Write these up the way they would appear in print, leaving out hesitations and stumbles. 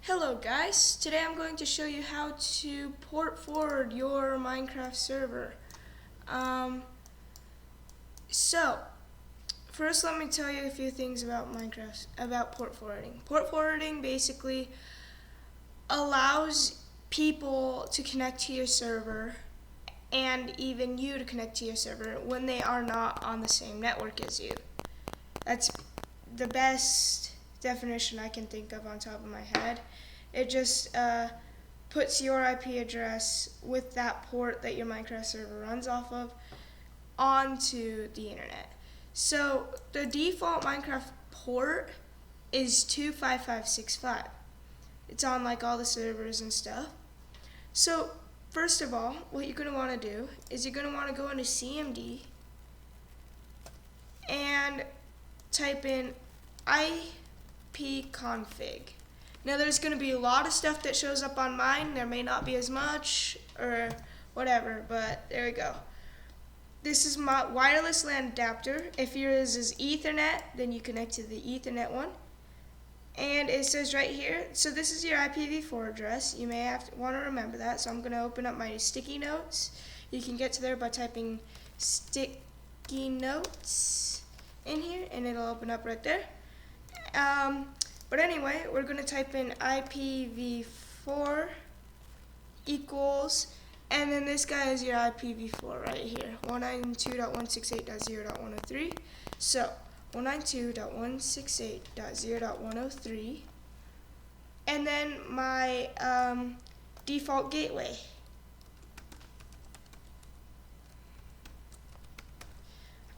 Hello guys, today I'm going to show you how to port forward your Minecraft server. Um, so, first let me tell you a few things about about port forwarding. Port forwarding basically allows people to connect to your server and even you to connect to your server when they are not on the same network as you. That's the best definition I can think of on top of my head. It just puts your IP address with that port that your Minecraft server runs off of onto the internet. So the default Minecraft port is 25565. It's on like all the servers and stuff. So first of all, what you're going to want to do is you're going to want to go into CMD and type in ipconfig. Now there's going to be a lot of stuff that shows up on mine. There may not be as much or whatever, but there we go. This is my wireless LAN adapter. If yours is Ethernet, then you connect to the Ethernet one. And it says right here, so this is your IPv4 address. You may want to remember that. So I'm going to open up my sticky notes. You can get to there by typing sticky notes in here, and it'll open up right there. But anyway, we're going to type in IPv4 equals, and then this guy is your IPv4 right here, 192.168.0.103. So 192.168.0.103, and then my default gateway.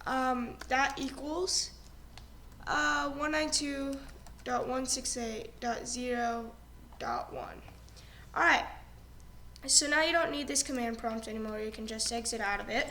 That equals 192.168.0.1. Alright, so now you don't need this command prompt anymore. You can just exit out of it.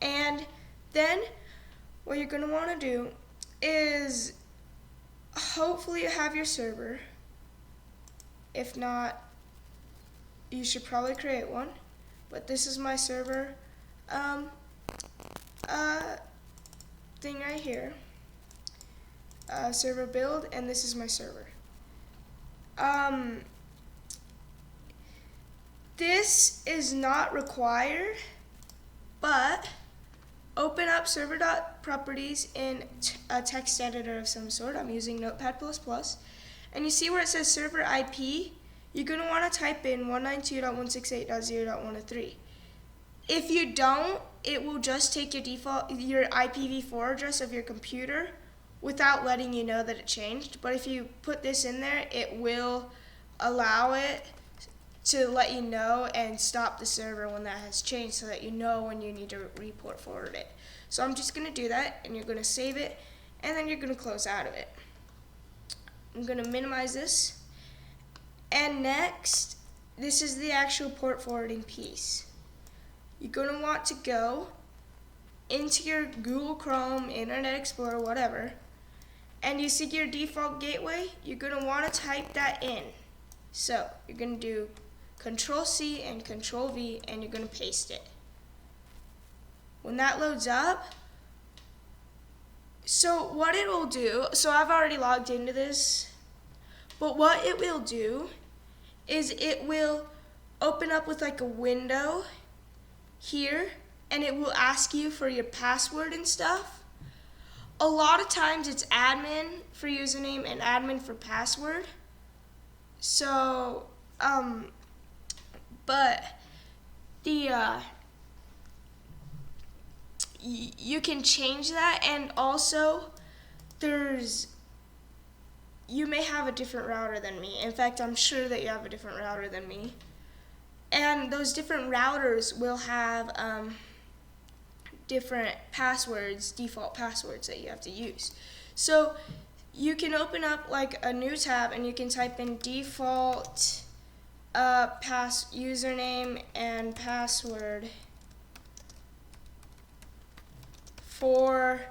And then what you're going to want to do is hopefully you have your server. If not, you should probably create one. But this is my server thing right here. Server build, and this is my server. This is not required, but open up server.properties in a text editor of some sort. I'm using Notepad++, and you see where it says server IP, you're going to want to type in 192.168.0.103. If you don't, it will just take your IPv4 address of your computer without letting you know that it changed. But if you put this in there, it will allow it to let you know and stop the server when that has changed, so that you know when you need to report forward it. So I'm just going to do that, and you're going to save it, and then you're going to close out of it. I'm going to minimize this. And next, this is the actual port forwarding piece. You're going to want to go into your Google Chrome, Internet Explorer, whatever, and you see your default gateway. You're going to want to type that in. So you're going to do Control-C and Control-V, and you're going to paste it. When that loads up, so what it will do, so I've already logged into this, but what it will do is it will open up with like a window here, and it will ask you for your password and stuff. A lot of times it's admin for username and admin for password. So, but the you can change that, and also you may have a different router than me. In fact, I'm sure that you have a different router than me. And those different routers will have different passwords, default passwords that you have to use. So you can open up like a new tab, and you can type in default username and password for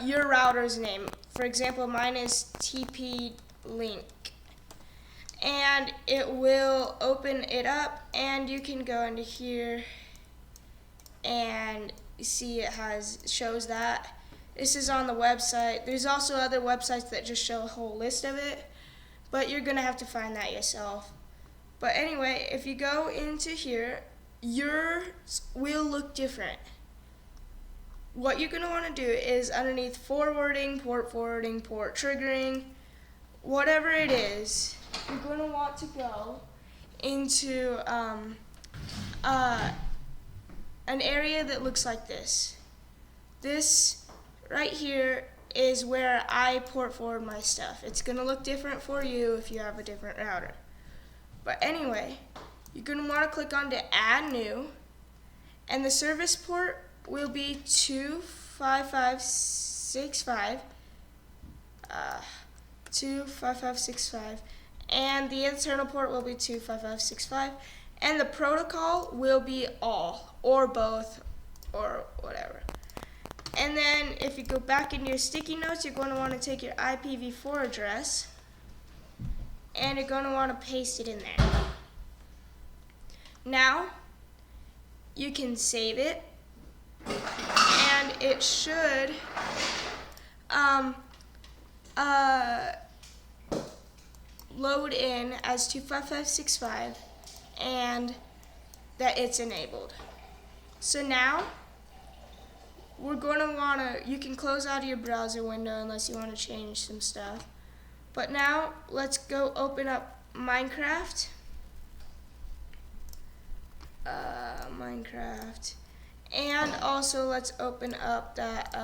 your router's name. For example, mine is TP-Link. And it will open it up, and you can go into here and see it shows that. This is on the website. There's also other websites that just show a whole list of it, but you're gonna have to find that yourself. But anyway, if you go into here, yours will look different. What you're gonna want to do is underneath forwarding, port triggering, whatever it is, you're going to want to go into an area that looks like this. This right here is where I port forward my stuff. It's going to look different for you if you have a different router. But anyway, you're going to want to click on to add new, and the service port will be 25565. 25565, and the internal port will be 25565, and the protocol will be all or both or whatever. And then if you go back into your sticky notes, you're going to want to take your IPv4 address and you're going to want to paste it in there. Now you can save it, and it should load in as 25565 and that it's enabled. So now we're going to want to, you can close out of your browser window unless you want to change some stuff. But now let's go open up Minecraft. Minecraft. And also let's open up that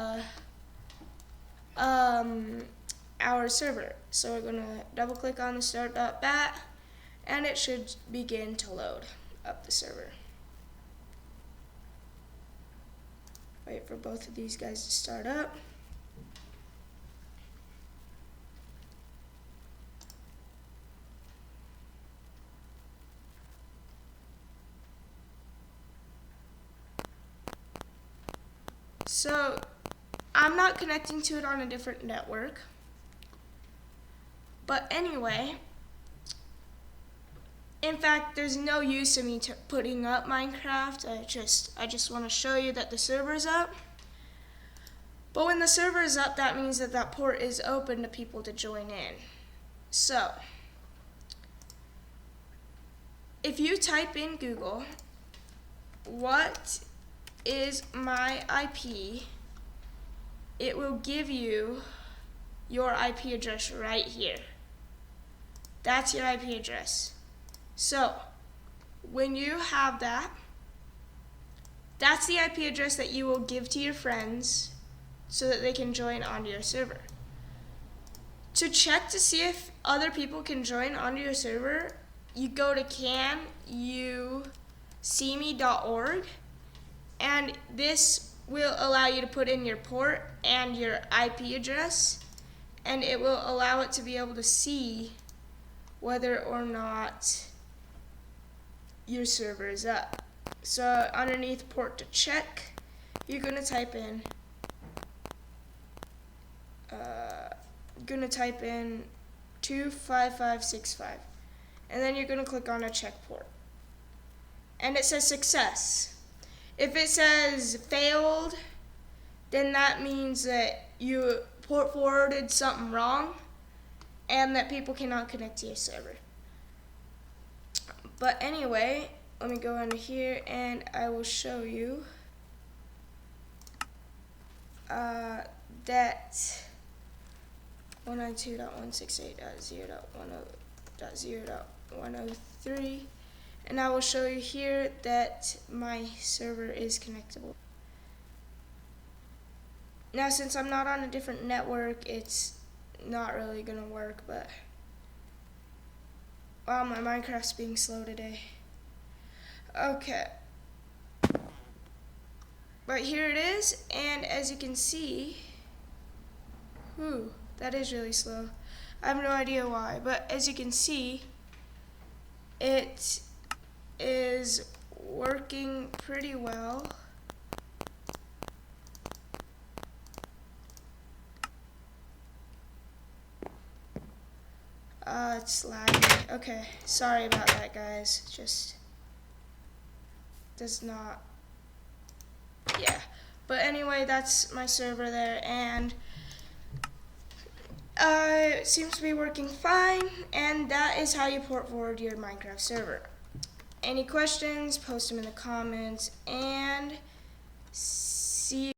our server. So we're going to double click on the start.bat and it should begin to load up the server. Wait for both of these guys to start up. So I'm not connecting to it on a different network. But anyway, in fact, there's no use of me putting up Minecraft. I just want to show you that the server's up. But when the server is up, that means that that port is open to people to join in. So, if you type in Google, what is my IP, it will give you your IP address right here. That's your IP address. So, when you have that, that's the IP address that you will give to your friends so that they can join onto your server. To check to see if other people can join onto your server, you go to canuseeme.org, and this will allow you to put in your port and your IP address, and it will allow it to be able to see whether or not your server is up. So underneath port to check, you're going to type in 25565, and then you're going to click on a check port, and it says success. If it says failed, then that means that you port forwarded something wrong and that people cannot connect to your server. But anyway, let me go into here and I will show you that 192.168.0.1.0.103, and I will show you here that my server is connectable. Now, since I'm not on a different network, it's not really gonna work, but wow, my Minecraft's being slow today. Okay. But here it is, and as you can see, that is really slow. I have no idea why, but as you can see, it is working pretty well. It's lagging. Okay, sorry about that, guys. Just does not. Yeah, but anyway, that's my server there, and It seems to be working fine, and that is how you port forward your Minecraft server. Any questions, post them in the comments, and see you.